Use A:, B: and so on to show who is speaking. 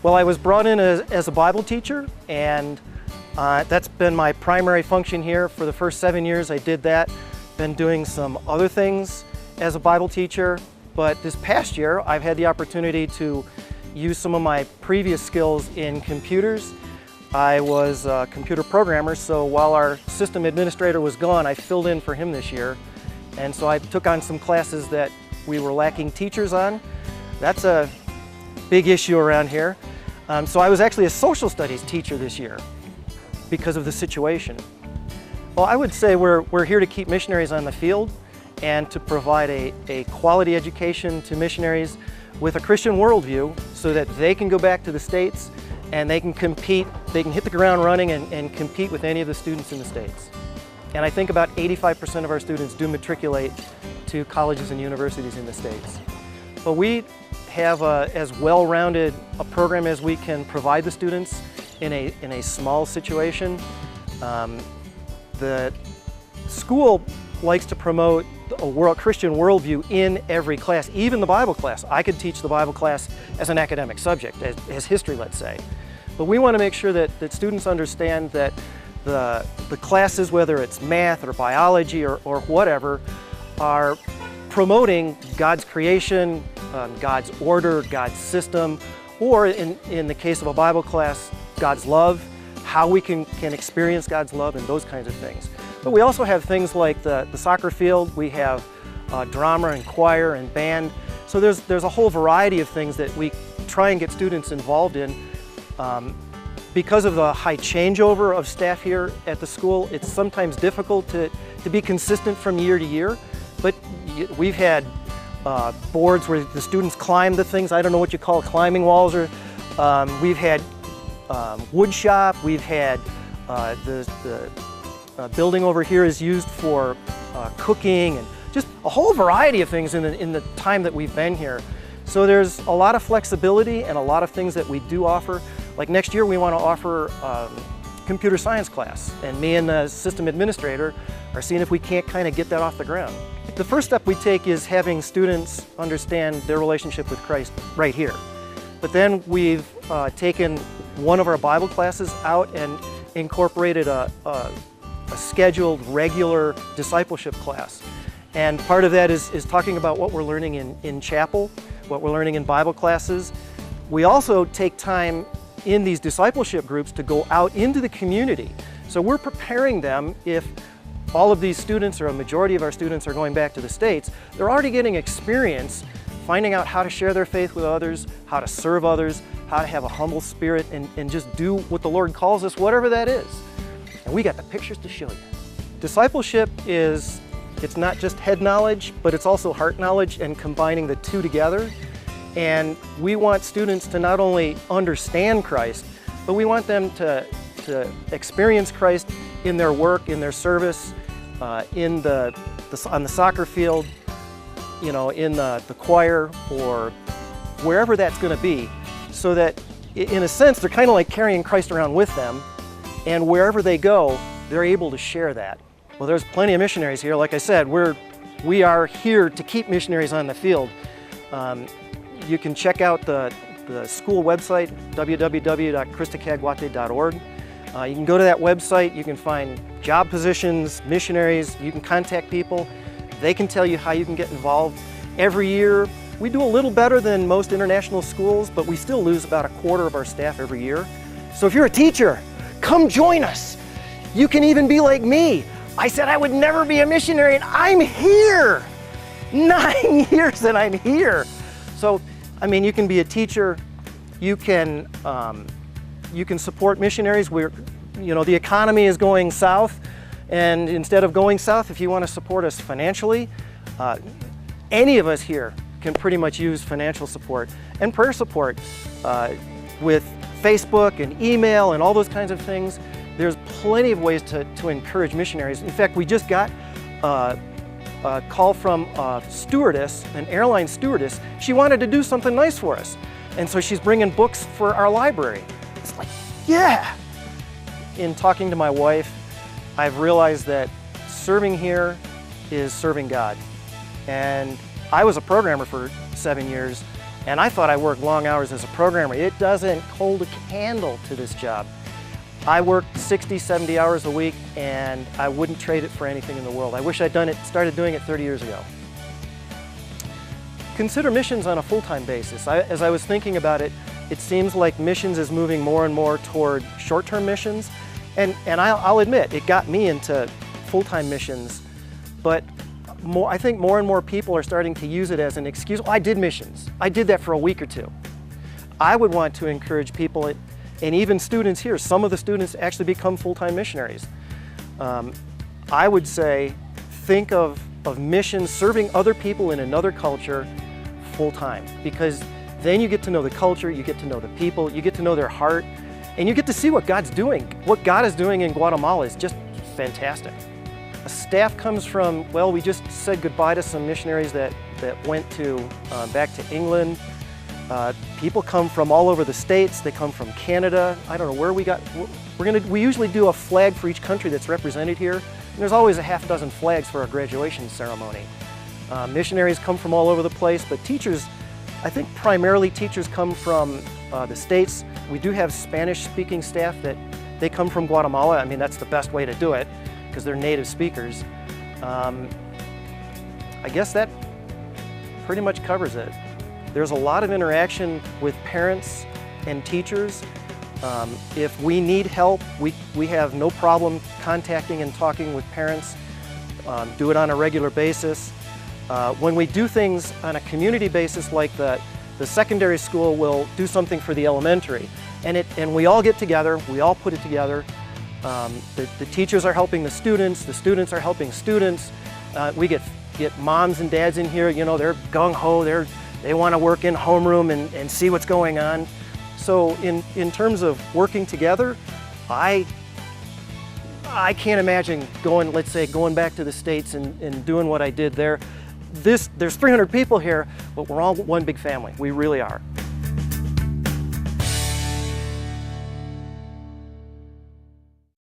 A: Well, I was brought in as a Bible teacher, and that's been my primary function here. For the first 7 years I did that. Been doing some other things as a Bible teacher, but this past year I've had the opportunity to use some of my previous skills in computers. I was a computer programmer, so while our system administrator was gone, I filled in for him this year. And so I took on some classes that we were lacking teachers on. That's a big issue around here. So I was actually a social studies teacher this year because of the situation. Well, I would say we're here to keep missionaries on the field and to provide a quality education to missionaries with a Christian worldview so that they can go back to the States and they can compete, they can hit the ground running and compete with any of the students in the States. And I think about 85% of our students do matriculate to colleges and universities in the States. But we have as well-rounded a program as we can provide the students in a small situation. The school likes to promote a Christian worldview in every class, even the Bible class. I could teach the Bible class as an academic subject, as history, let's say. But we want to make sure that students understand that the classes, whether it's math or biology or whatever, are promoting God's creation, God's order, God's system, or in the case of a Bible class, God's love, how we can experience God's love and those kinds of things. But we also have things like the soccer field. We have drama and choir and band. So there's a whole variety of things that we try and get students involved in. Because of the high changeover of staff here at the school, it's sometimes difficult to be consistent from year to year. But we've had boards where the students climb the things. I don't know what you call climbing walls. Or we've had wood shop. We've had the building over here is used for cooking and just a whole variety of things in the time that we've been here. So there's a lot of flexibility and a lot of things that we do offer. Like next year we want to offer computer science class, and me and the system administrator are seeing if we can't kind of get that off the ground. The first step we take is having students understand their relationship with Christ right here. But then we've taken one of our Bible classes out and incorporated a scheduled regular discipleship class. And part of that is talking about what we're learning in chapel, what we're learning in Bible classes. We also take time in these discipleship groups to go out into the community. So we're preparing them if all of these students, or a majority of our students, are going back to the States. They're already getting experience finding out how to share their faith with others, how to serve others, how to have a humble spirit and just do what the Lord calls us, whatever that is. And we got the pictures to show you. Discipleship it's not just head knowledge, but it's also heart knowledge and combining the two together. And we want students to not only understand Christ, but we want them to experience Christ in their work, in their service, on the soccer field, you know, in the choir, or wherever that's going to be, so that in a sense they're kind of like carrying Christ around with them, and wherever they go, they're able to share that. Well, there's plenty of missionaries here. Like I said, we are here to keep missionaries on the field. You can check out the school website, www.christacaguate.org. You can go to that website, you can find job positions, missionaries, you can contact people. They can tell you how you can get involved. Every year, we do a little better than most international schools, but we still lose about 1/4 of our staff every year. So if you're a teacher, come join us. You can even be like me. I said I would never be a missionary, and I'm here. 9 years and I'm here. So, I mean, you can be a teacher. You can support missionaries. The economy is going south, and instead of going south, if you want to support us financially, any of us here can pretty much use financial support and prayer support with Facebook and email and all those kinds of things. There's plenty of ways to encourage missionaries. In fact, we just got a call from a stewardess, an airline stewardess. She wanted to do something nice for us. And so she's bringing books for our library. It's like, yeah! In talking to my wife, I've realized that serving here is serving God. And I was a programmer for 7 years, And I thought I worked long hours as a programmer. It doesn't hold a candle to this job. I worked 60, 70 hours a week, and I wouldn't trade it for anything in the world. I wish I'd started doing it 30 years ago. Consider missions on a full-time basis. As I was thinking about it, it seems like missions is moving more and more toward short-term missions. And I'll admit, it got me into full-time missions, but I think more and more people are starting to use it as an excuse. Oh, I did missions. I did that for a week or two. I would want to encourage people, and even students here, some of the students actually become full-time missionaries. I would say, think of missions, serving other people in another culture full-time, because then you get to know the culture, you get to know the people, you get to know their heart, and you get to see what God's doing. What God is doing in Guatemala is just fantastic. A staff comes from, well, we just said goodbye to some missionaries that went back to England. People come from all over the States. They come from Canada. I don't know where we got. We usually do a flag for each country that's represented here. And there's always a half dozen flags for our graduation ceremony. Missionaries come from all over the place, but teachers, I think primarily teachers come from the States. We do have Spanish-speaking staff that they come from Guatemala. I mean, that's the best way to do it, because they're native speakers. I guess that pretty much covers it. There's a lot of interaction with parents and teachers. If we need help, we have no problem contacting and talking with parents. Do it on a regular basis. When we do things on a community basis, like the secondary school will do something for the elementary, and we all get together, we all put it together. The teachers are helping the students are helping students. We get moms and dads in here, you know, they're gung-ho, they want to work in homeroom and see what's going on. So in terms of working together, I can't imagine let's say, going back to the States and doing what I did there. There's 300 people here, but we're all one big family. We really are.